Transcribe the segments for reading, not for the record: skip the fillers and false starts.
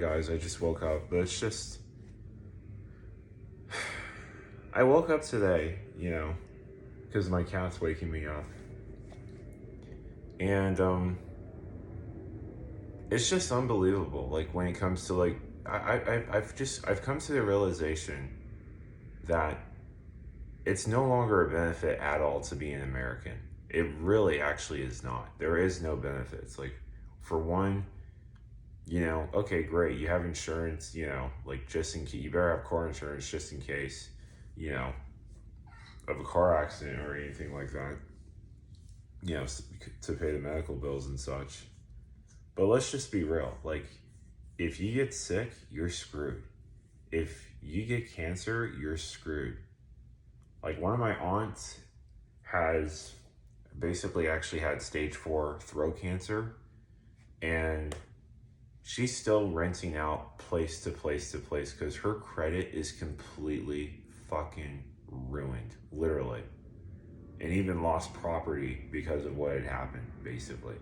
Guys, I just woke up, but it's just I woke up today, because my cat's waking me up, and it's just unbelievable. Like when it comes to like I've come to the realization that it's no longer a benefit at all to be an American. It really actually is not. There is no benefits. Like for one, okay, great. You have insurance, like just in case. You better have car insurance just in case, you know, of a car accident or anything like that, to pay the medical bills and such. But let's just be real. Like, if you get sick, you're screwed. If you get cancer, you're screwed. Like, one of my aunts has basically actually had stage 4 throat cancer, and she's still renting out place to place to place because her credit is completely fucking ruined, literally. And even lost property because of what had happened, basically.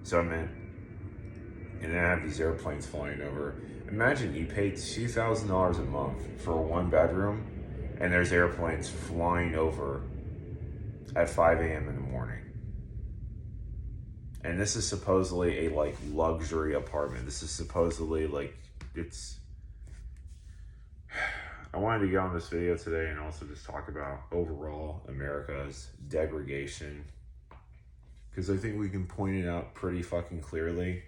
So and then I have these airplanes flying over. Imagine you pay $2,000 a month for a 1 bedroom, and there's airplanes flying over at 5 a.m. in the morning. And this is supposedly a luxury apartment. This is supposedly I wanted to get on this video today and also just talk about overall America's degradation, because I think we can point it out pretty fucking clearly.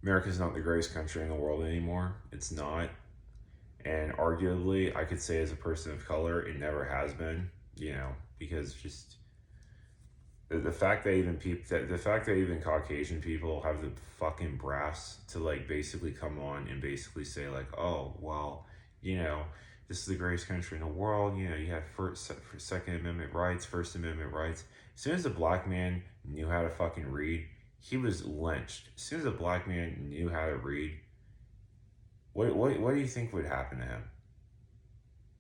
America's not the greatest country in the world anymore. It's not. And arguably, I could say as a person of color, it never has been, because just the fact that even Caucasian people have the fucking brass to basically come on and basically say oh, well, this is the greatest country in the world. You have Second Amendment rights, First Amendment rights. As soon as a black man knew how to fucking read, he was lynched. As soon as a black man knew how to read, what do you think would happen to him?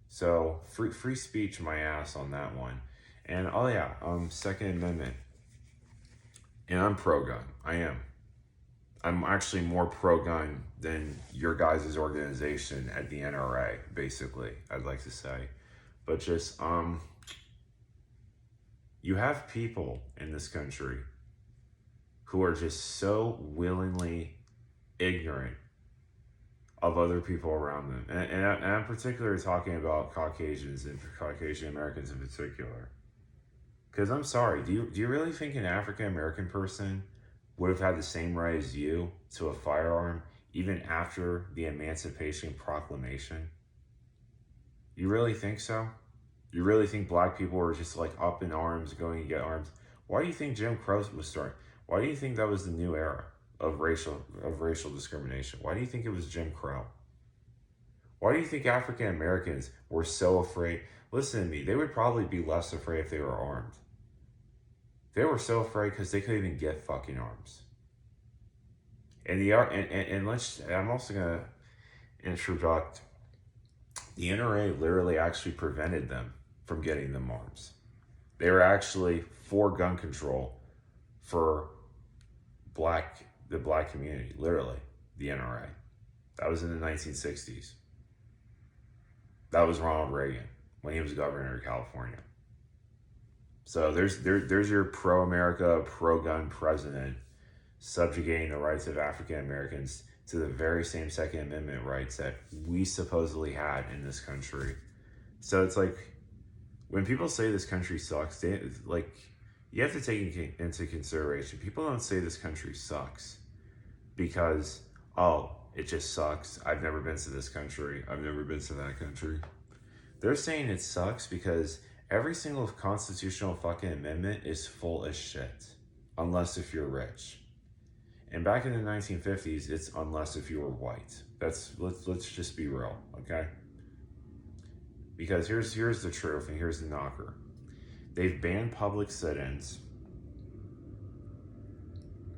So free speech my ass on that one. And Second Amendment. And I'm pro-gun. I am. I'm actually more pro-gun than your guys' organization at the NRA, basically, I'd like to say. But just, you have people in this country who are just so willingly ignorant of other people around them. And I'm particularly talking about Caucasians and Caucasian Americans in particular. Because I'm sorry, do you really think an African-American person would have had the same right as you to a firearm even after the Emancipation Proclamation? You really think so? You really think black people were just up in arms, going to get arms? Why do you think Jim Crow was started? Why do you think that was the new era of racial discrimination? Why do you think it was Jim Crow? Why do you think African-Americans were so afraid? Listen to me, they would probably be less afraid if they were armed. They were so afraid because they couldn't even get fucking arms. And I'm also gonna introduce the NRA literally actually prevented them from getting them arms. They were actually for gun control for the black community, literally, the NRA. That was in the 1960s. That was Ronald Reagan when he was governor of California. So there's your pro-America, pro-gun president subjugating the rights of African Americans to the very same Second Amendment rights that we supposedly had in this country. So it's when people say this country sucks, you have to take into consideration, people don't say this country sucks because, it just sucks. I've never been to this country. I've never been to that country. They're saying it sucks because every single constitutional fucking amendment is full of shit. Unless if you're rich. And back in the 1950s, it's unless if you were white. Let's just be real, okay? Because here's the truth and here's the knocker. They've banned public sit-ins.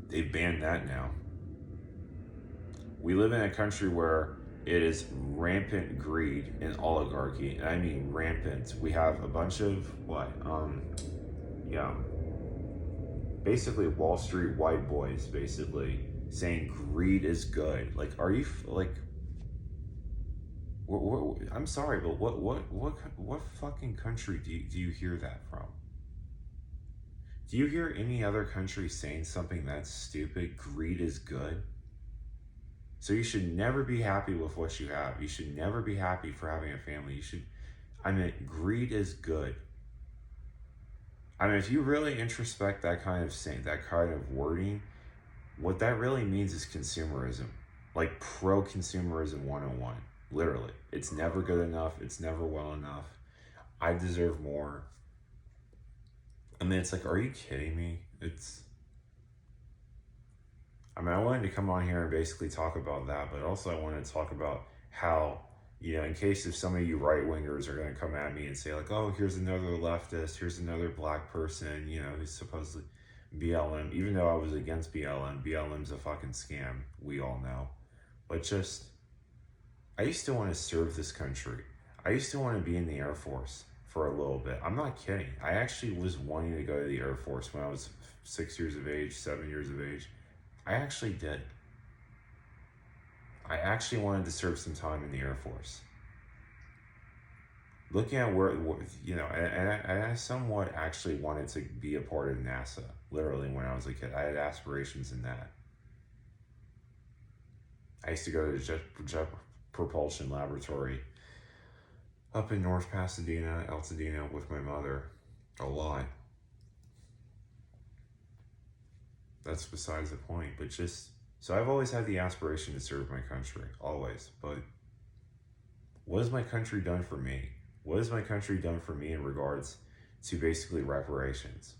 They've banned that now. We live in a country where it is rampant greed and oligarchy, and I mean rampant. We have a bunch of basically Wall Street white boys, basically, saying greed is good. Like, are you like? I'm sorry, but what fucking country do you hear that from? Do you hear any other country saying something that's stupid? Greed is good. So you should never be happy with what you have. You should never be happy for having a family. You should. I mean, greed is good. I mean, if you really introspect that kind of saying, that kind of wording, what that really means is consumerism, like pro-consumerism 101. Literally, it's never good enough. It's never well enough. I deserve more. I mean, it's like, are you kidding me? I mean, I wanted to come on here and basically talk about that, but also I wanted to talk about how, in case if some of you right wingers are going to come at me and say, like, oh, here's another leftist, here's another black person, who's supposedly BLM, even though I was against BLM's a fucking scam, we all know. But just, I used to want to serve this country. I used to want to be in the Air Force for a little bit. I'm not kidding. I actually was wanting to go to the Air Force when I was 6 years of age, 7 years of age. I actually did. I actually wanted to serve some time in the Air Force. Looking at and I somewhat actually wanted to be a part of NASA, literally, when I was a kid. I had aspirations in that. I used to go to the Jet Propulsion Laboratory up in North Pasadena, Altadena, with my mother a lot. That's besides the point, but so I've always had the aspiration to serve my country, always. But what has my country done for me? What has my country done for me in regards to basically reparations?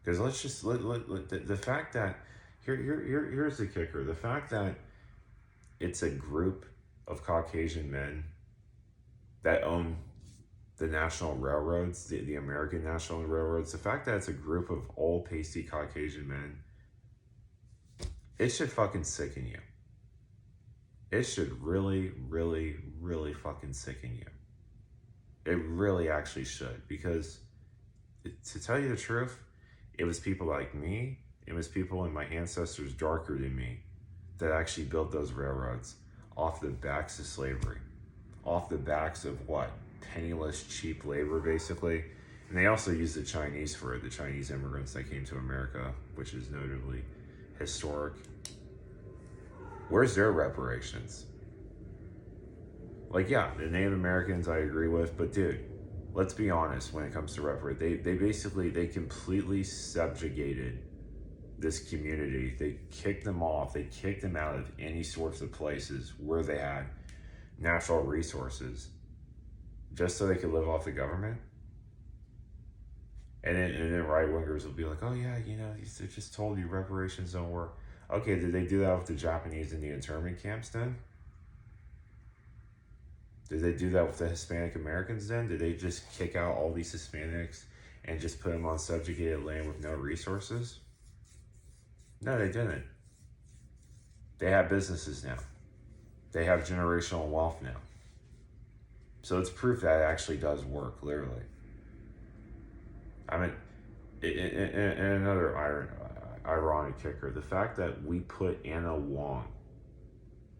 Because let's just the fact that here's the kicker: the fact that it's a group of Caucasian men that own the national railroads, the American national railroads. The fact that it's a group of old pasty Caucasian men. It should fucking sicken you. It should really, really, really fucking sicken you. It really actually should. Because, to tell you the truth, it was people like me, it was people and my ancestors darker than me that actually built those railroads off the backs of slavery. Off the backs of what? Penniless, cheap labor, basically. And they also used the Chinese for it, the Chinese immigrants that came to America, which is notably historic. Where's their reparations? Like, yeah, the Native Americans I agree with, but dude, let's be honest when it comes to reparations. They completely subjugated this community. They kicked them off. They kicked them out of any sorts of places where they had natural resources just so they could live off the government. And then right-wingers will be like, oh yeah, they just told you reparations don't work. Okay, did they do that with the Japanese in the internment camps then? Did they do that with the Hispanic Americans then? Did they just kick out all these Hispanics and just put them on subjugated land with no resources? No, they didn't. They have businesses now. They have generational wealth now. So it's proof that it actually does work, literally. I mean, and another ironic kicker, the fact that we put Anna Wong,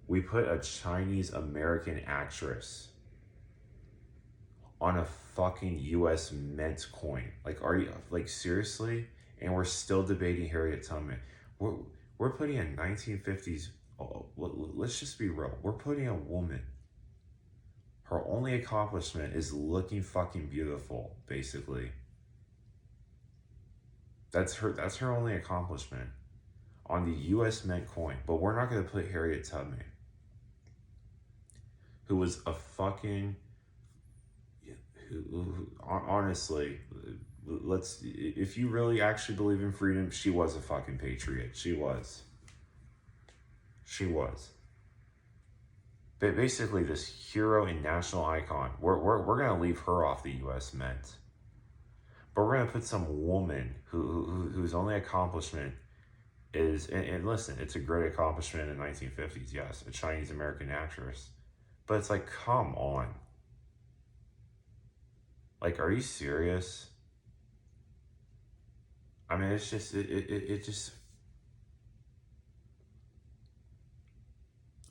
we put a Chinese American actress on a fucking US Mint coin. Like, are you, like, seriously? And we're still debating Harriet Tubman. We're putting a 1950s, let's just be real. We're putting a woman, her only accomplishment is looking fucking beautiful, basically. That's her only accomplishment on the US Mint coin. But we're not going to put Harriet Tubman, who was a fucking, honestly, if you really actually believe in freedom, she was a fucking patriot. She was. But basically, this hero and national icon, we're going to leave her off the US Mint. But we're going to put some woman whose only accomplishment is, and listen, it's a great accomplishment in the 1950s, yes, a Chinese American actress. But it's like, come on. Like, are you serious? I mean, it's just, it just,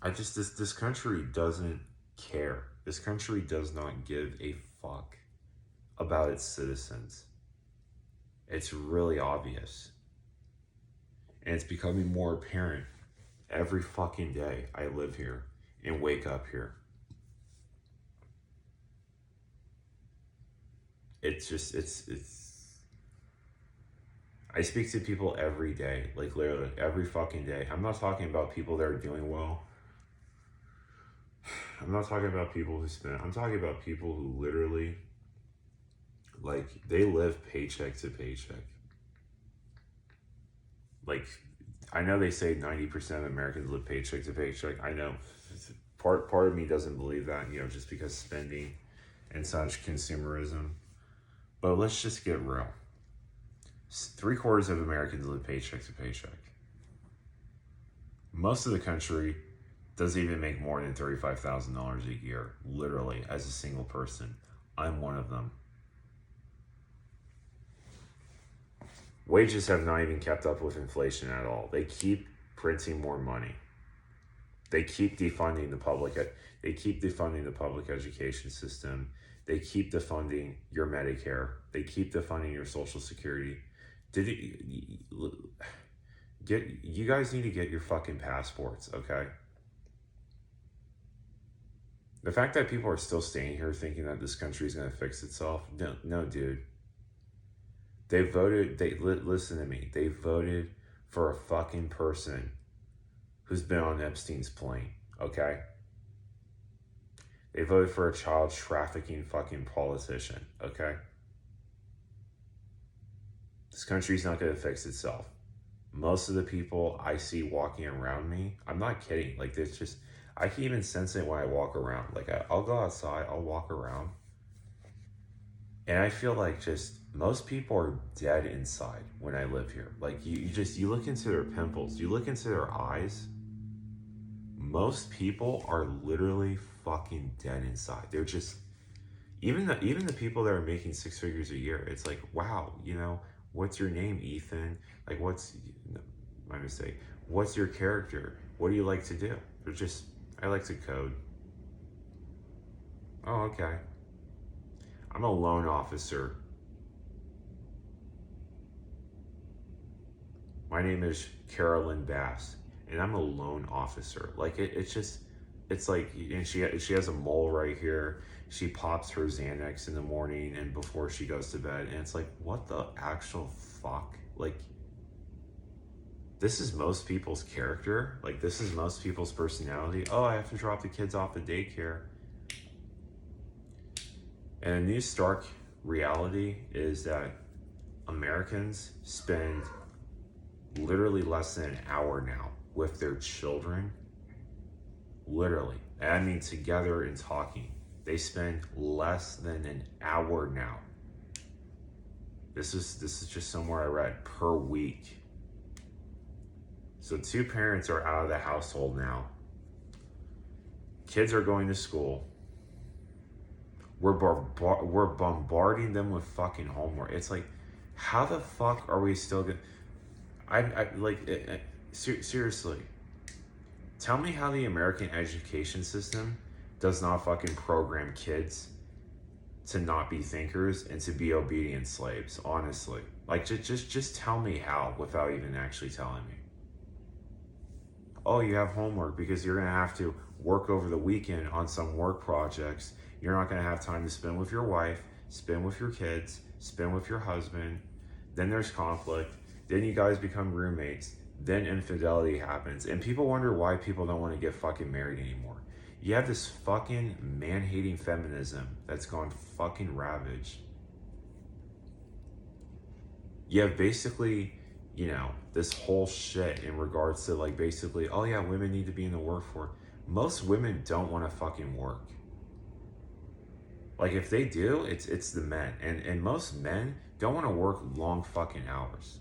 this country doesn't care. This country does not give a fuck about its citizens. It's really obvious. And it's becoming more apparent every fucking day I live here and wake up here. It's just, I speak to people every day, like literally every fucking day. I'm not talking about people that are doing well. I'm not talking about people who spend, I'm talking about people who literally, like, they live paycheck to paycheck. Like, I know they say 90% of Americans live paycheck to paycheck. I know part of me doesn't believe that, just because spending and such consumerism. But let's just get real. 3/4 of Americans live paycheck to paycheck. Most of the country doesn't even make more than $35,000 a year, literally, as a single person. I'm one of them. Wages have not even kept up with inflation at all. They keep printing more money. They keep defunding the public. They keep defunding the public education system. They keep defunding your Medicare. They keep defunding your Social Security. You guys need to get your fucking passports, okay? The fact that people are still staying here thinking that this country is going to fix itself, no, dude. They voted, listen to me, they voted for a fucking person who's been on Epstein's plane, okay? They voted for a child trafficking fucking politician, okay? This country's not going to fix itself. Most of the people I see walking around me, I'm not kidding, like, there's just, I can even sense it when I walk around. Like, I'll go outside, I'll walk around, and I feel like just most people are dead inside when I live here. Like, you look into their pimples, you look into their eyes. Most people are literally fucking dead inside. They're just, even the people that are making 6 figures a year, it's like, wow, what's your name, Ethan? Like, my mistake. What's your character? What do you like to do? They're just, I like to code. Oh, okay. I'm a loan officer. My name is Carolyn Bass, and I'm a loan officer. Like, it's like, and she has a mole right here. She pops her Xanax in the morning and before she goes to bed, and it's like, what the actual fuck? Like, this is most people's character. Like, this is most people's personality. Oh, I have to drop the kids off at daycare. And a new stark reality is that Americans spend literally less than an hour now with their children. Literally. And I mean together and talking. They spend less than an hour now. This is just somewhere I read, per week. So 2 parents are out of the household now. Kids are going to school. We're bombarding them with fucking homework. It's like, how the fuck are we still seriously, tell me how the American education system does not fucking program kids to not be thinkers and to be obedient slaves, honestly. Like, just tell me how without even actually telling me. Oh, you have homework because you're going to have to work over the weekend on some work projects. You're not going to have time to spend with your wife, spend with your kids, spend with your husband. Then there's conflict. Then you guys become roommates. Then infidelity happens. And people wonder why people don't want to get fucking married anymore. You have this fucking man-hating feminism that's gone fucking ravaged. You have basically, this whole shit in regards to, like, basically, oh yeah, women need to be in the workforce. Most women don't want to fucking work. Like, if they do, it's the men. And most men don't want to work long fucking hours.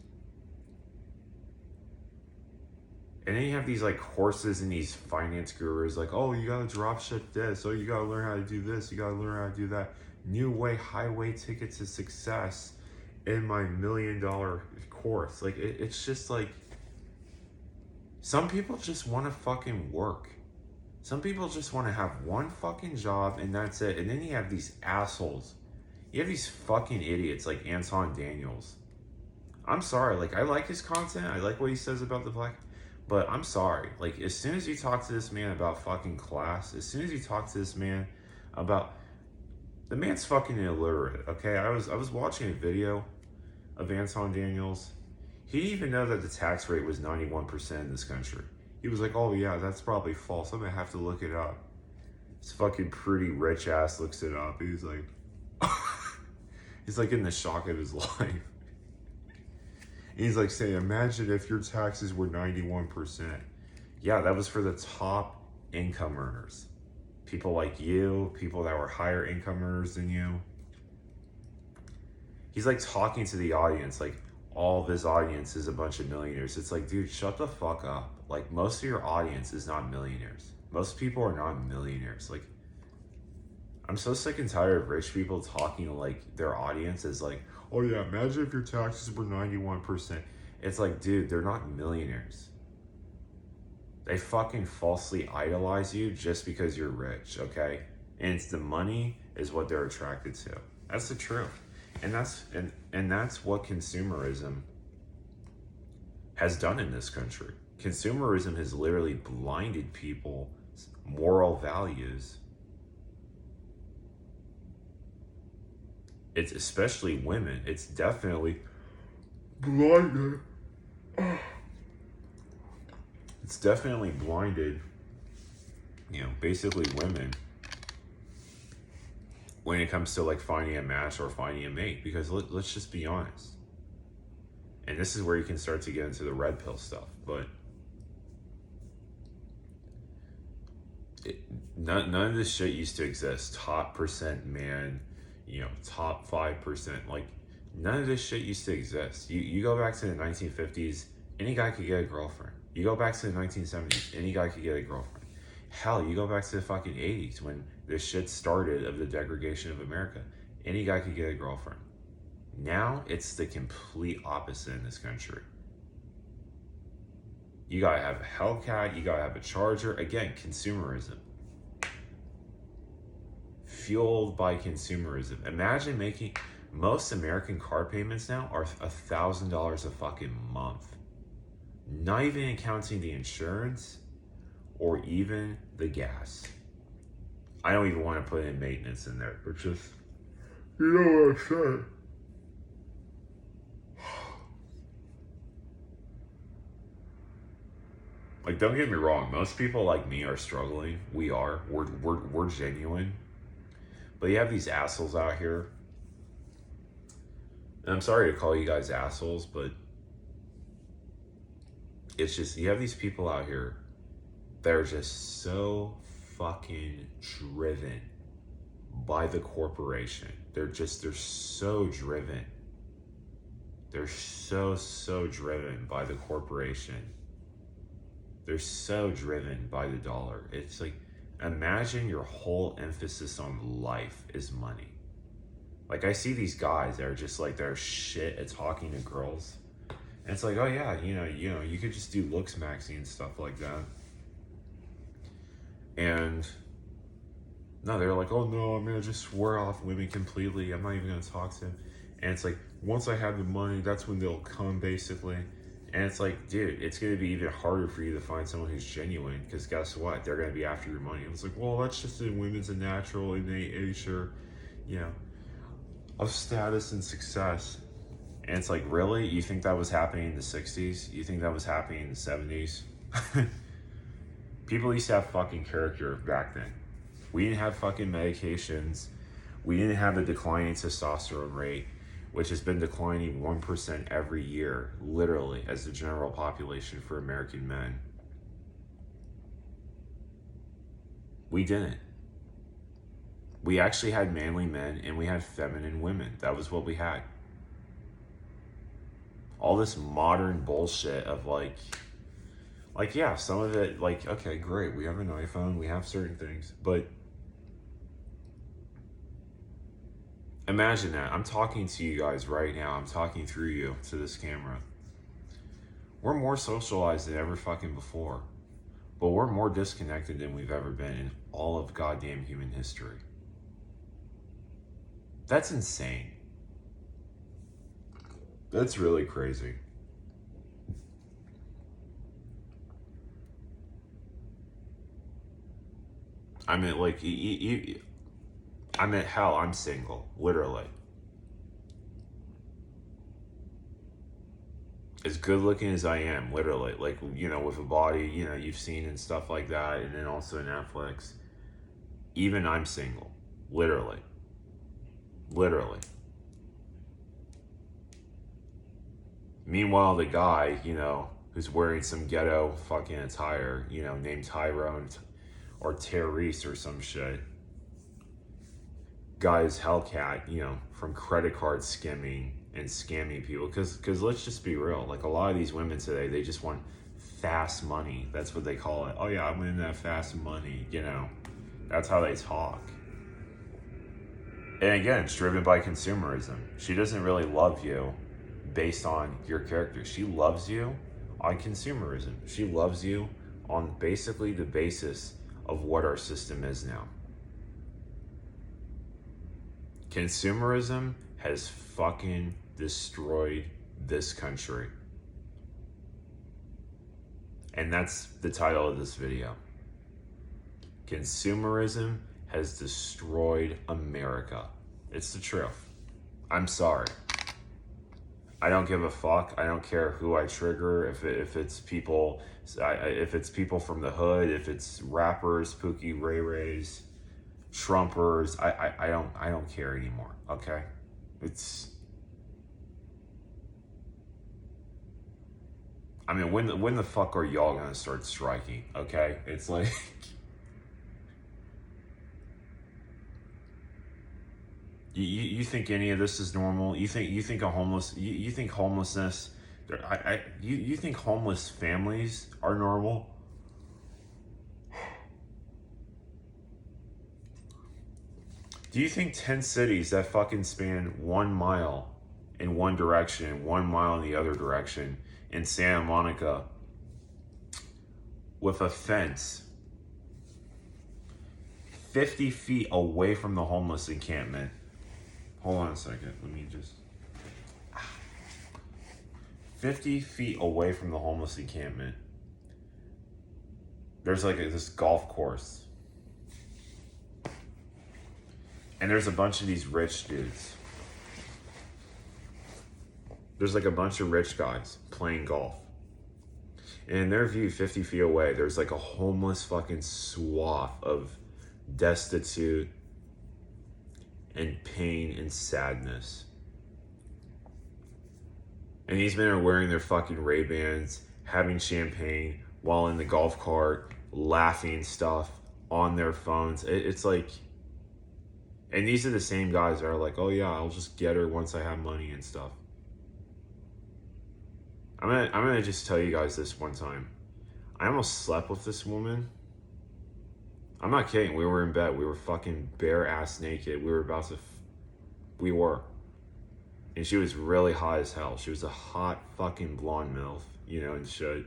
And then you have these, like, courses and these finance gurus, like, oh, you gotta drop ship this, oh, you gotta learn how to do this, you gotta learn how to do that. New way, highway ticket to success in my $1 million course. Like, it's just like, some people just want to fucking work. Some people just want to have one fucking job and that's it. And then you have these assholes. You have these fucking idiots like Anton Daniels. I'm sorry, like, I like his content. I like what he says about the black. But I'm sorry. Like, as soon as you talk to this man about fucking class, as soon as you talk to this man about... The man's fucking illiterate, okay? I was watching a video of Anton Daniels. He didn't even know that the tax rate was 91% in this country. He was like, oh yeah, that's probably false. I'm gonna have to look it up. This fucking pretty rich ass looks it up. He's like, he's like in the shock of his life. And he's like saying, imagine if your taxes were 91%. Yeah, that was for the top income earners. People like you, people that were higher income earners than you. He's like talking to the audience, like all of his audience is a bunch of millionaires. It's like, dude, shut the fuck up. Like, most of your audience is not millionaires. Most people are not millionaires. Like, I'm so sick and tired of rich people talking to like their audience as like, oh yeah, imagine if your taxes were 91%. It's like, dude, they're not millionaires. They fucking falsely idolize you just because you're rich, okay? And it's the money is what they're attracted to. That's the truth. And that's what consumerism has done in this country. Consumerism has literally blinded people's moral values. It's especially women. It's definitely blinded. It's definitely blinded, basically women when it comes to like finding a match or finding a mate. Because let's just be honest. And this is where you can start to get into the red pill stuff. But none of this shit used to exist. Top percent man, top 5%. Like, none of this shit used to exist. You go back to the 1950s, any guy could get a girlfriend. You go back to the 1970s, any guy could get a girlfriend. Hell, you go back to the fucking 80s when this shit started of the degradation of America. Any guy could get a girlfriend. Now, it's the complete opposite in this country. You gotta have a Hellcat, you gotta have a Charger. Again, consumerism. Fueled by consumerism. Imagine making... Most American car payments now are $1,000 a fucking month. Not even accounting the insurance or even the gas. I don't even want to put in maintenance in there. But just, you know what I'm saying. Like, don't get me wrong. Most people like me are struggling. We are. We're genuine. But you have these assholes out here. And I'm sorry to call you guys assholes, but it's just, you have these people out here that are just so fucking driven by the corporation. They're so driven. They're so driven by the corporation. They're so driven by the dollar. It's like, imagine your whole emphasis on life is money. Like, I see these guys that are just like, they're shit at talking to girls. And it's like, oh yeah, you could just do looks maxing and stuff like that. And no, they're like, oh no, I'm gonna just swear off women completely. I'm not even gonna talk to them. And it's like, once I have the money, that's when they'll come, basically. And it's like, dude, it's gonna be even harder for you to find someone who's genuine, because guess what? They're gonna be after your money. It's like, well, that's just in women's a natural innate nature, of status and success. And it's like, really? You think that was happening in the 60s? You think that was happening in the 70s? People used to have fucking character back then. We didn't have fucking medications. We didn't have the declining testosterone rate, which has been declining 1% every year, literally, as the general population for American men. We didn't. We actually had manly men and we had feminine women. That was what we had. All this modern bullshit of like, yeah, some of it, like, okay, great, we have an iPhone, we have certain things, but imagine that. I'm talking to you guys right now. I'm talking through you to this camera. We're more socialized than ever fucking before. But we're more disconnected than we've ever been in all of goddamn human history. That's insane. That's really crazy. I mean, like, I mean, hell, I'm single, literally. As good looking as I am, literally, like, you know, with a body, you know, you've seen and stuff like that, and then also Netflix. Even I'm single, literally. Literally. Meanwhile, the guy, you know, who's wearing some ghetto fucking attire, you know, named Tyrone or Therese or some shit. Guy's Hellcat, you know, from credit card skimming and scamming people. Because let's just be real. Like, a lot of these women today, they just want fast money. That's what they call it. Oh, yeah, I'm in that fast money, you know. That's how they talk. And again, it's driven by consumerism. She doesn't really love you based on your character. She loves you on consumerism. She loves you on basically the basis of what our system is now. Consumerism has fucking destroyed this country. And that's the title of this video. Consumerism has destroyed America. It's the truth. I'm sorry. I don't give a fuck. I don't care who I trigger. If it's people, if it's people from the hood, if it's rappers, Pookie, Ray Rays, Trumpers, I don't care anymore. Okay, I mean, when the fuck are y'all gonna start striking? Okay, it's like. You think any of this is normal? You think a homeless you think homelessness you think homeless families are normal? Do you think 10 cities that fucking span 1 mile in one direction, 1 mile in the other direction in Santa Monica with a fence 50 feet away from the homeless encampment? Hold on a second. Let me just. 50 feet away from the homeless encampment, there's like this golf course. And there's a bunch of these rich dudes. There's like a bunch of rich guys playing golf. And in their view, 50 feet away, there's like a homeless fucking swath of destitute and pain and sadness. And these men are wearing their fucking Ray-Bans, having champagne while in the golf cart, laughing stuff on their phones. It's like, and these are the same guys that are like, oh yeah, I'll just get her once I have money and stuff. I'm gonna just tell you guys this one time. I almost slept with this woman. I'm not kidding. We were in bed. We were fucking bare ass naked. We were. And she was really hot as hell. She was a hot fucking blonde MILF, you know, and shit.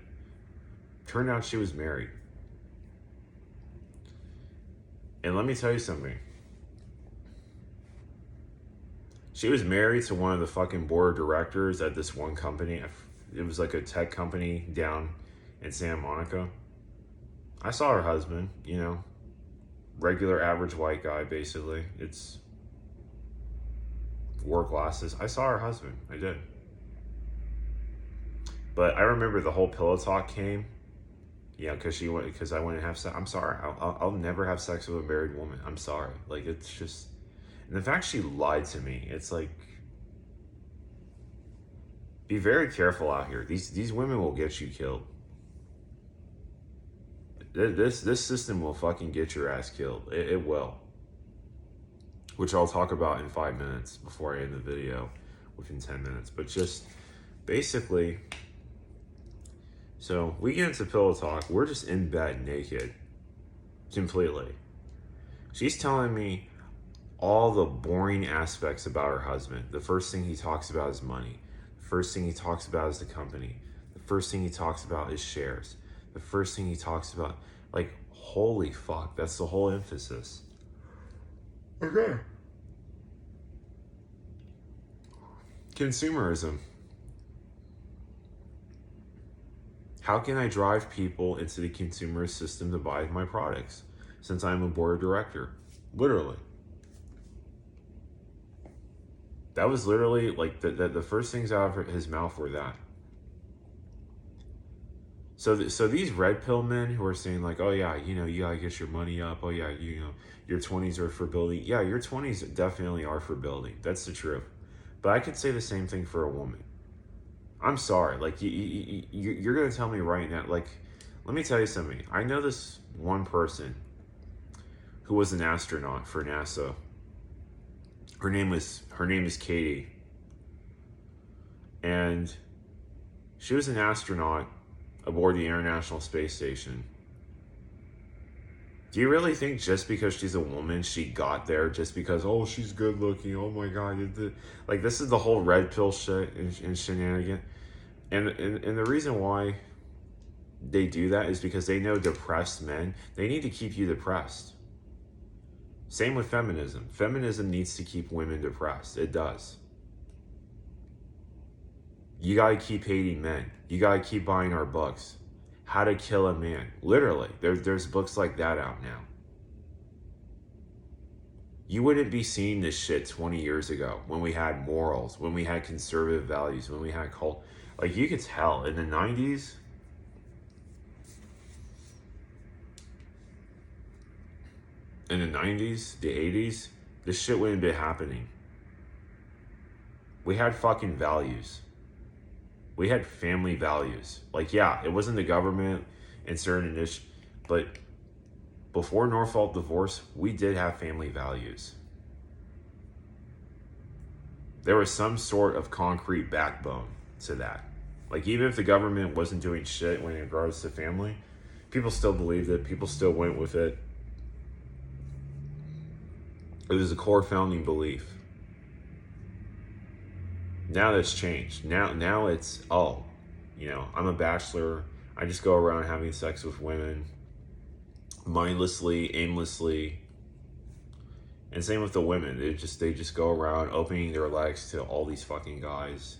Turned out she was married. And let me tell you something. She was married to one of the fucking board of directors at this one company. It was like a tech company down in Santa Monica. I saw her husband, you know. Regular average white guy, basically. It's wore glasses. I saw her husband. I did. But I remember the whole pillow talk came. Yeah, because I went to have sex. I'm sorry. I'll never have sex with a married woman. I'm sorry. Like, it's just, and the fact she lied to me. It's like, be very careful out here. These women will get you killed. This system will fucking get your ass killed. It will. Which I'll talk about in 5 minutes before I end the video, within 10 minutes. But just basically, so we get into pillow talk. We're just in bed naked. Completely. She's telling me all the boring aspects about her husband. The first thing he talks about is money. The first thing he talks about is the company. The first thing he talks about is shares. the first thing he talks about, like, holy fuck, that's the whole emphasis. Okay. Consumerism. How can I drive people into the consumerist system to buy my products since I'm a board director? Literally. That was literally like the first things out of his mouth were that. So these red pill men who are saying like, oh yeah, you know, you gotta get your money up. Oh yeah, you know, your 20s are for building. Yeah, your 20s definitely are for building. That's the truth. But I could say the same thing for a woman. I'm sorry. Like, you're going to tell me right now. Like, let me tell you something. I know this one person who was an astronaut for NASA. Her name is Katie. And she was an astronaut aboard the International Space Station. Do you really think just because she's a woman, she got there just because, oh, she's good looking, oh my God. Like, this is the whole red pill shit and shenanigan. And the reason why they do that is because they know depressed men, they need to keep you depressed. Same with feminism. Feminism needs to keep women depressed. It does. You gotta keep hating men. You gotta keep buying our books. How to Kill a Man. Literally, there's books like that out now. You wouldn't be seeing this shit 20 years ago when we had morals, when we had conservative values, when we had cult. Like, you could tell in the 90s, the 80s, this shit wouldn't be happening. We had fucking values. We had family values. Like, yeah, it wasn't the government and certain initiatives, but before Norfolk divorce, we did have family values. There was some sort of concrete backbone to that. Like, even if the government wasn't doing shit when it regards to family, people still believed it. People still went with it. It was a core founding belief. Now that's changed. Now it's, oh, you know, I'm a bachelor. I just go around having sex with women mindlessly, aimlessly. And same with the women. They just go around opening their legs to all these fucking guys.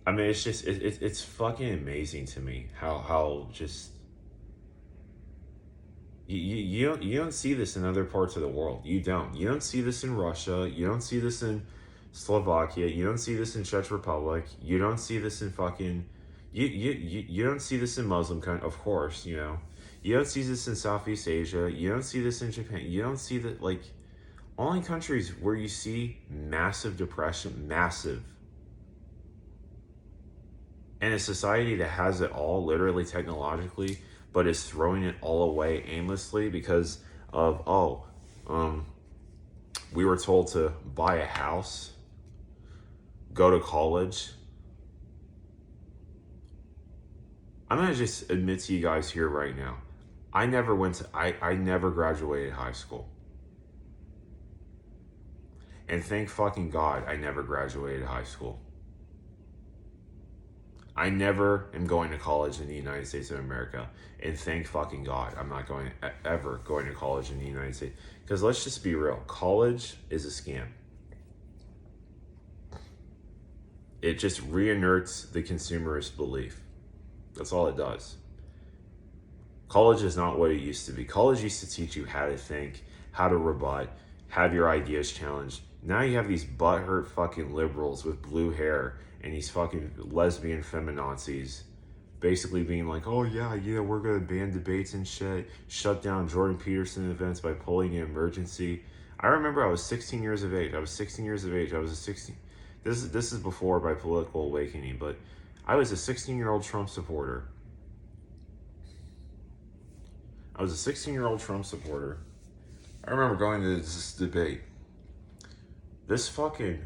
I mean, it's just it's fucking amazing to me how just you don't see this in other parts of the world. You don't see this in Russia. You don't see this in Slovakia. You don't see this in Czech Republic. You don't see this in fucking you don't see this in Muslim countries, of course, you know. You don't see this in Southeast Asia. You don't see this in Japan. You don't see that, like, only countries where you see massive depression, massive. And a society that has it all, literally technologically, but is throwing it all away aimlessly because of, we were told to buy a house, go to college. I'm going to just admit to you guys here right now. I never graduated high school. And thank fucking God I never graduated high school. I never am going to college in the United States of America. And thank fucking God I'm not ever going to college in the United States. Because let's just be real. College is a scam. It just re-inerts the consumerist belief. That's all it does. College is not what it used to be. College used to teach you how to think, how to rebut, have your ideas challenged. Now you have these butthurt fucking liberals with blue hair and these fucking lesbian feminazis basically being like, oh yeah, we're gonna ban debates and shit, shut down Jordan Peterson events by pulling an emergency. I remember I was 16 years of age. This is before my political awakening, but I was a 16-year-old Trump supporter. I remember going to this debate. This fucking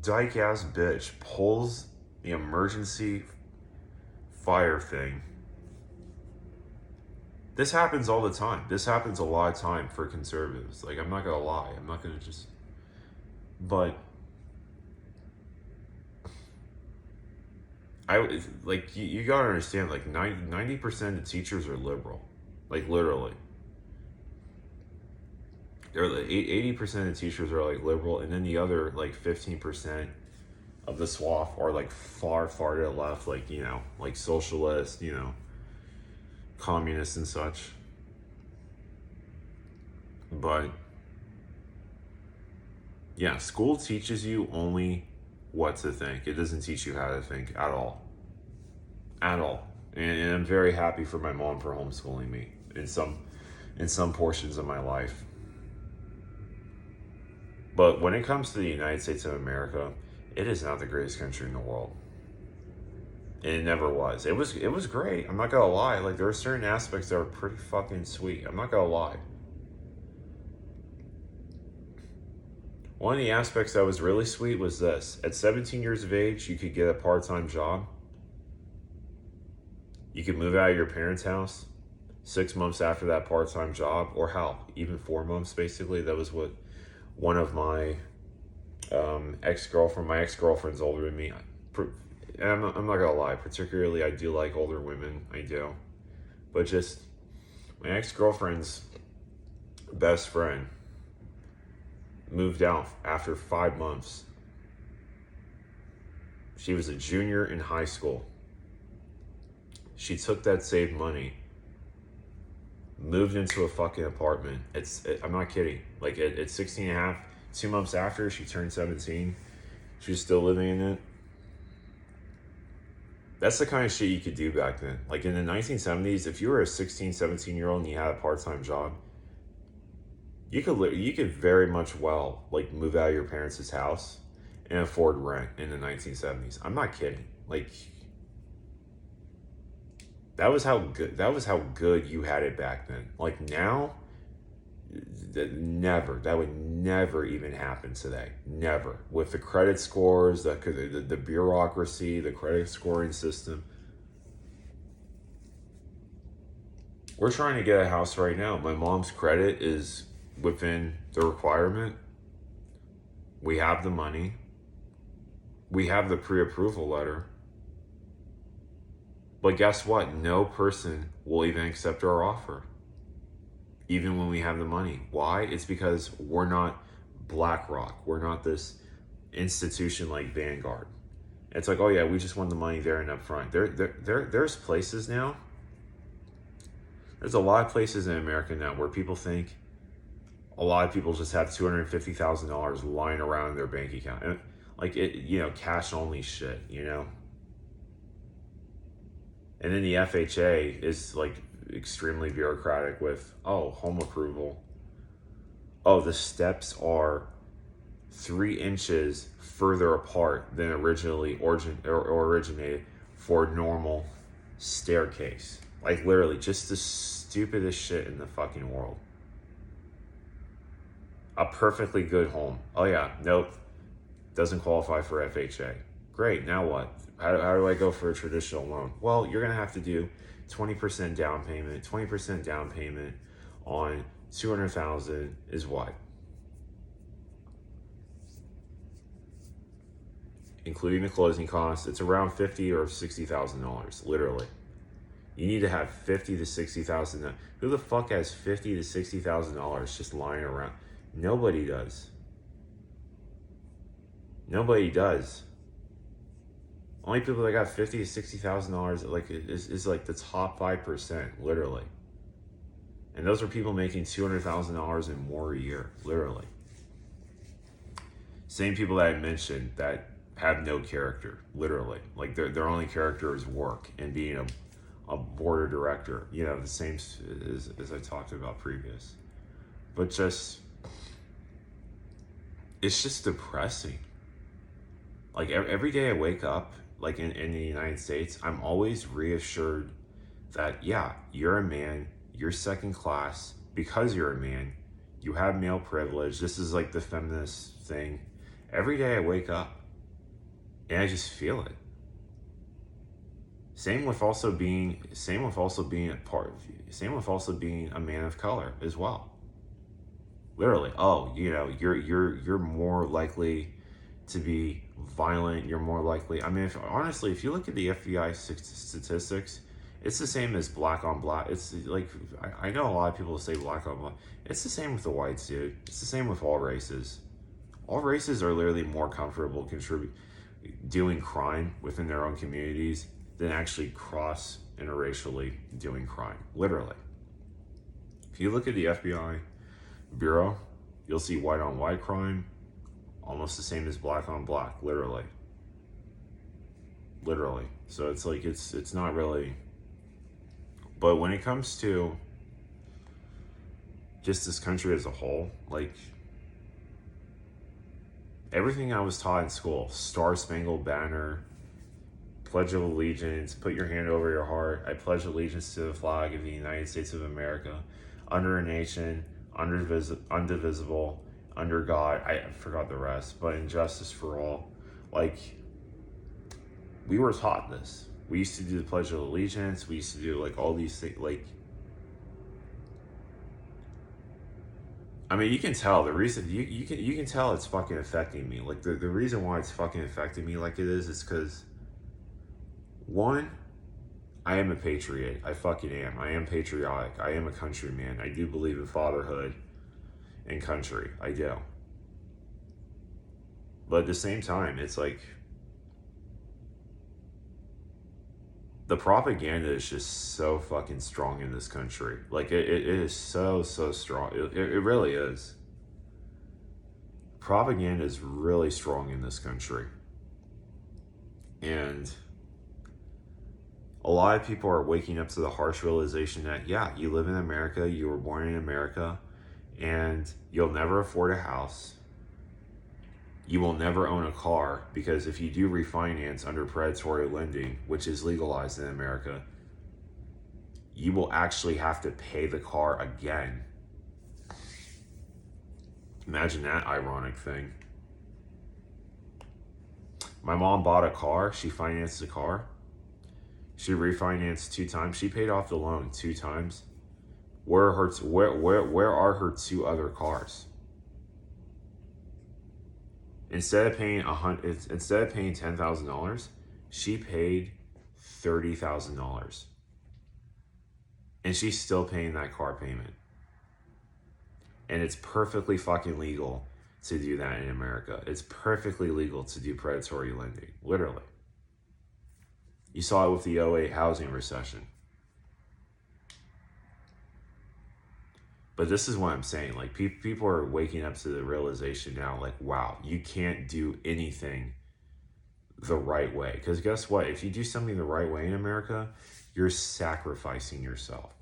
dyke ass bitch pulls the emergency fire thing. This happens all the time. This happens a lot of time for conservatives. Like, I'm not gonna lie. I'm not gonna just... But like you gotta understand, like 90% of teachers are liberal, like literally. They're like 80% of teachers are like liberal, and then the other like 15% of the swath are like far to the left, like like socialist, communists and such. But yeah, school teaches you only what to think. It doesn't teach you how to think at all. At all. And I'm very happy for my mom for homeschooling me in some portions of my life. But when it comes to the United States of America, it is not the greatest country in the world. And it never was. It was great. I'm not gonna lie. Like there are certain aspects that are pretty fucking sweet. I'm not gonna lie. One of the aspects that was really sweet was this. At 17 years of age, you could get a part-time job. You could move out of your parents' house 6 months after that part-time job, or hell, even 4 months basically. That was what one of my my ex-girlfriend's older than me. And I'm not gonna lie, particularly I do like older women, I do. But just my ex-girlfriend's best friend moved out after 5 months. She was a junior in high school. She took that saved money, moved into a fucking apartment. I'm not kidding. Like at 16 and a half, 2 months after she turned 17, she was still living in it. That's the kind of shit you could do back then. Like in the 1970s, if you were a 16, 17-year-old and you had a part-time job, you could very much well like move out of your parents' house and afford rent in the 1970s. I'm not kidding. Like that was how good you had it back then. Like now, that would never even happen today. Never. With the credit scores, the bureaucracy, the credit scoring system. We're trying to get a house right now. My mom's credit is within the requirement. We have the money. We have the pre-approval letter. But guess what? No person will even accept our offer. Even when we have the money. Why? It's because we're not BlackRock. We're not this institution like Vanguard. It's like, oh yeah, we just want the money there and up front. There's places now. There's a lot of places in America now where people think a lot of people just have $250,000 lying around in their bank account. And like it, cash only shit, And then the FHA is like extremely bureaucratic with, home approval. The steps are 3 inches further apart than originally originated for normal staircase. Like literally just the stupidest shit in the fucking world. A perfectly good home. Oh yeah, nope. Doesn't qualify for FHA. Great, now what? How do I go for a traditional loan? Well, you're going to have to do 20% down payment. 20% down payment on $200,000 is what? Including the closing costs, it's around $50,000 or $60,000, literally. You need to have $50,000 to $60,000. Who the fuck has $50,000 to $60,000 just lying around? Nobody does. Nobody does. Only people that got $50,000 to $60,000 like is like the top 5%, literally. And those are people making $200,000 and more a year, literally. Same people that I mentioned that have no character, literally. Like their only character is work and being a board of director. The same as I talked about previous. But it's just depressing. Like every day I wake up, like in the United States, I'm always reassured that, yeah, you're a man, you're second class, because you're a man, you have male privilege. This is like the feminist thing. Every day I wake up and I just feel it. Same with also being a man of color as well. Literally, you're more likely to be violent, you're more likely. I mean, honestly, if you look at the FBI statistics, it's the same as black on black. It's like, I know a lot of people say black on black. It's the same with the whites, dude. It's the same with all races. All races are literally more comfortable doing crime within their own communities than actually cross interracially doing crime. Literally. If you look at the FBI Bureau, you'll see white on white crime almost the same as black on black, literally. Literally. So it's like, it's not really. But when it comes to just this country as a whole, like, everything I was taught in school, Star Spangled Banner, Pledge of Allegiance, put your hand over your heart, I pledge allegiance to the flag of the United States of America, under a nation, indivisible, under God, I forgot the rest, but injustice for all. Like, we were taught this. We used to do the Pledge of Allegiance, we used to do like all these things, like, I mean, you can tell the reason, you can tell it's fucking affecting me. Like, the reason why it's fucking affecting me like it is because, one, I am a patriot. I fucking am. I am patriotic. I am a countryman. I do believe in fatherhood and country. I do. But at the same time, it's like, the propaganda is just so fucking strong in this country. Like, it is so strong. It really is. Propaganda is really strong in this country. And a lot of people are waking up to the harsh realization that, yeah, you live in America, you were born in America, and you'll never afford a house. You will never own a car, because if you do refinance under predatory lending, which is legalized in America, you will actually have to pay the car again. Imagine that ironic thing. My mom bought a car. She financed the car. She refinanced 2 times. She paid off the loan 2 times. Where are her 2 other cars? Instead of paying $10,000, she paid $30,000, and she's still paying that car payment. And it's perfectly fucking legal to do that in America. It's perfectly legal to do predatory lending, literally. You saw it with the '08 housing recession. But this is what I'm saying. Like, people are waking up to the realization now, like, wow, you can't do anything the right way. Because guess what? If you do something the right way in America, you're sacrificing yourself.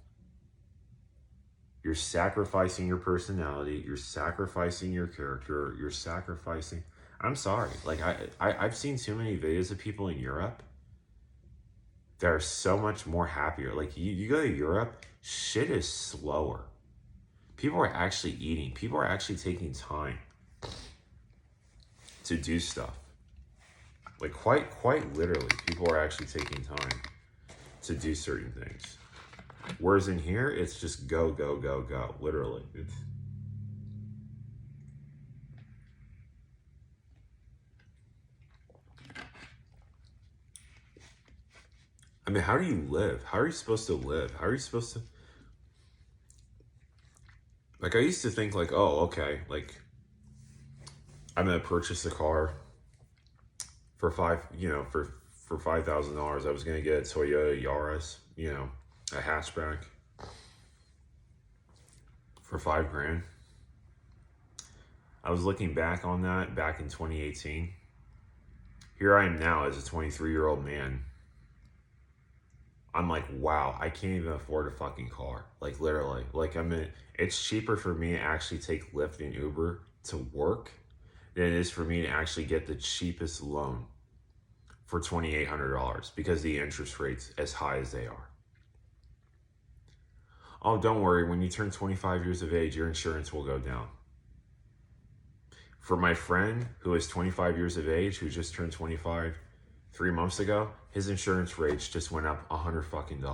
You're sacrificing your personality. You're sacrificing your character. You're sacrificing. I'm sorry. Like, I've seen too many videos of people in Europe that are so much more happier. Like, you go to Europe, shit is slower. People are actually eating. People are actually taking time to do stuff. Like, quite literally, people are actually taking time to do certain things. Whereas in here, it's just go, go, go, go. Literally. I mean, how do you live? How are you supposed to live? How are you supposed to... Like, I used to think, like, oh, okay, like, I'm going to purchase a car for $5,000. I was going to get a Toyota Yaris, a hatchback for $5,000. I was looking back on that back in 2018. Here I am now as a 23-year-old man. I'm like, wow, I can't even afford a fucking car. Like, literally. Like, it's cheaper for me to actually take Lyft and Uber to work than it is for me to actually get the cheapest loan for $2,800 because the interest rate's as high as they are. Oh, don't worry. When you turn 25 years of age, your insurance will go down. For my friend who is 25 years of age, who just turned 25 3 months ago, his insurance rates just went up $100 fucking.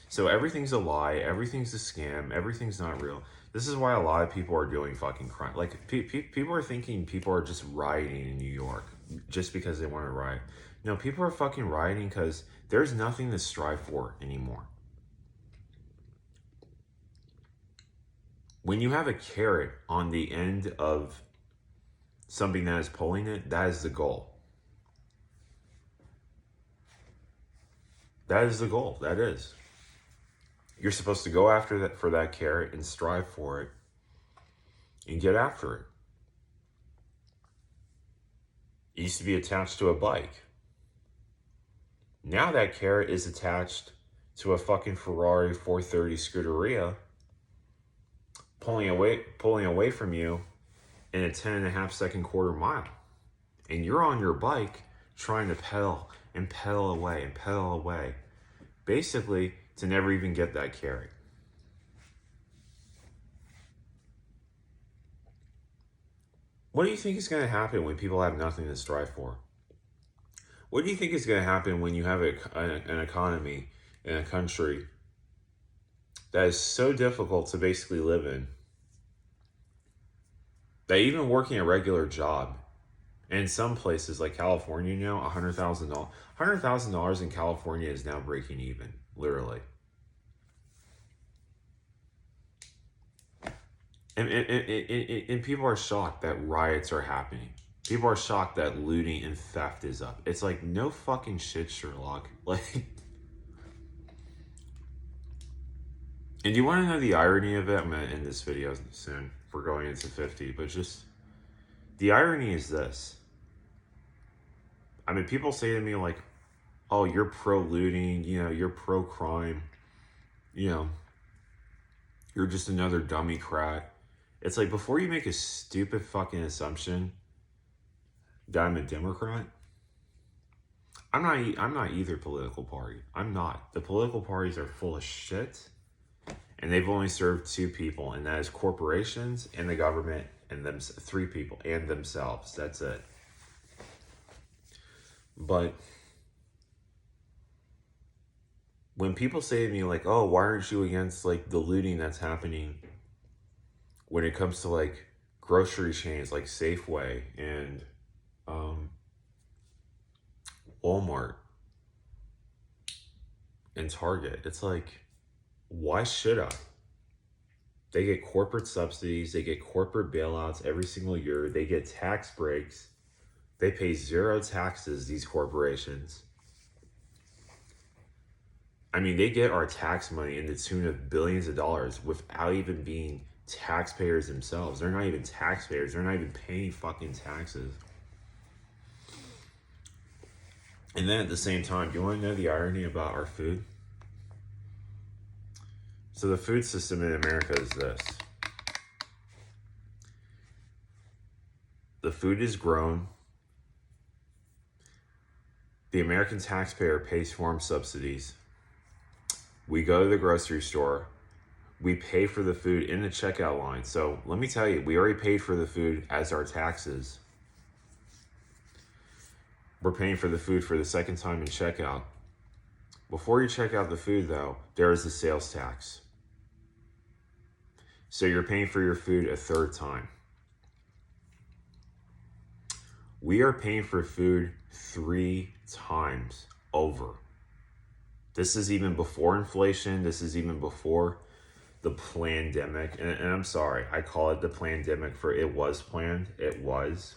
So everything's a lie, everything's a scam, everything's not real. This is why a lot of people are doing fucking crime. Like, people are thinking people are just rioting in New York just because they want to riot. No, people are fucking rioting because there's nothing to strive for anymore. When you have a carrot on the end of something that is pulling it, that is the goal. That is the goal. That is. You're supposed to go after that for that carrot and strive for it and get after it. It used to be attached to a bike. Now that carrot is attached to a fucking Ferrari 430 Scuderia pulling away from you in a 10.5 second quarter mile. And you're on your bike trying to pedal and pedal away and pedal away. Basically, to never even get that carrot. What do you think is going to happen when people have nothing to strive for? What do you think is going to happen when you have an economy in a country that is so difficult to basically live in, that even working a regular job, and in some places like California now, $100,000 in California is now breaking even, literally. And people are shocked that riots are happening. People are shocked that looting and theft is up. It's like, no fucking shit, Sherlock. Like, and do you want to know the irony of it? I'm going to end this video soon. We're going into 50, but just the irony is this. I mean, people say to me like, oh, you're pro looting, you're pro crime, you're just another dummy crat. It's like, before you make a stupid fucking assumption that I'm a Democrat, I'm not either political party. I'm not. The political parties are full of shit, and they've only served two people, and that is corporations and the government, and them three people and themselves. That's it. But when people say to me like, oh, why aren't you against like the looting that's happening when it comes to like grocery chains like Safeway and Walmart and Target, it's like, why should I? They get corporate subsidies, they get corporate bailouts every single year, they get tax breaks, they pay zero taxes, these corporations. I mean, they get our tax money in the tune of billions of dollars without even being taxpayers themselves. They're not even taxpayers. They're not even paying fucking taxes. And then at the same time, do you want to know the irony about our food? So the food system in America is this. The food is grown. The American taxpayer pays farm subsidies. We go to the grocery store. We pay for the food in the checkout line. So let me tell you, we already paid for the food as our taxes. We're paying for the food for the second time in checkout. Before you check out the food, though, there is the sales tax. So you're paying for your food a third time. We are paying for food 3 times over. This is even before inflation. This is even before the pandemic. And I'm sorry, I call it the pandemic, for it was planned. It was.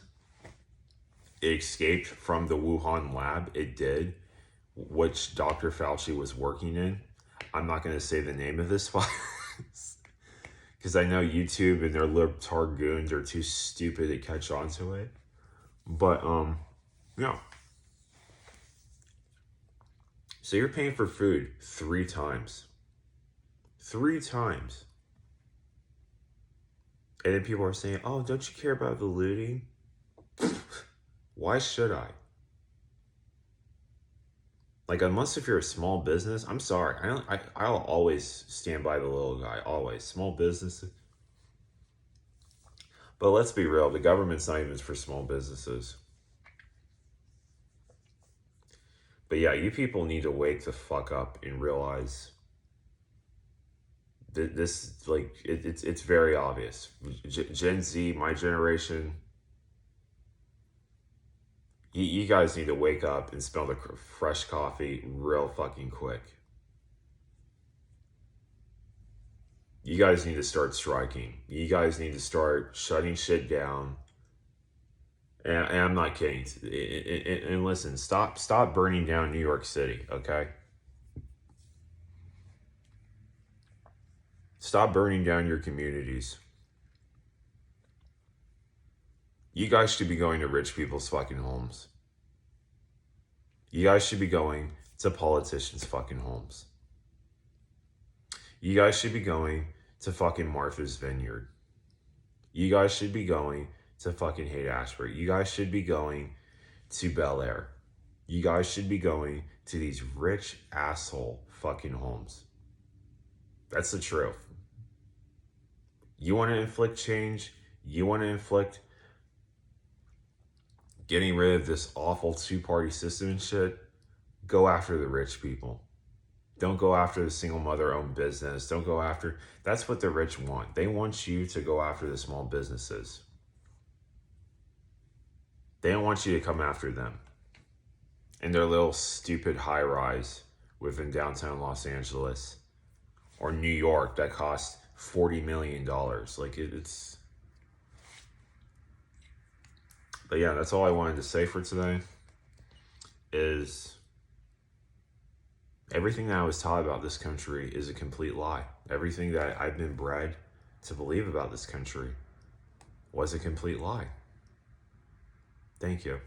It escaped from the Wuhan lab. It did, which Dr. Fauci was working in. I'm not going to say the name of this virus because I know YouTube and their libtard goons are too stupid to catch on to it. But, yeah. So you're paying for food 3 times. 3 times. And then people are saying, oh, don't you care about the looting? Why should I? Like, unless if you're a small business, I'm sorry. I'll always stand by the little guy. Always. Small businesses. But let's be real. The government's not even for small businesses. But yeah, you people need to wake the fuck up and realize This like it's very obvious. Gen Z, my generation, you guys need to wake up and smell the fresh coffee real fucking quick. You guys need to start striking. You guys need to start shutting shit down. And I'm not kidding. And listen, stop burning down New York City, okay? Stop burning down your communities. You guys should be going to rich people's fucking homes. You guys should be going to politicians' fucking homes. You guys should be going to fucking Martha's Vineyard. You guys should be going to fucking Haight-Ashbury. You guys should be going to Bel Air. You guys should be going to these rich asshole fucking homes. That's the truth. You want to inflict change? You want to inflict getting rid of this awful two-party system and shit? Go after the rich people. Don't go after the single mother-owned business. Don't go after... That's what the rich want. They want you to go after the small businesses. They don't want you to come after them in their little stupid high-rise within downtown Los Angeles or New York that costs $40 million. Like, it's... But yeah, that's all I wanted to say for today. Is everything that I was taught about this country is a complete lie. Everything that I've been bred to believe about this country was a complete lie. Thank you.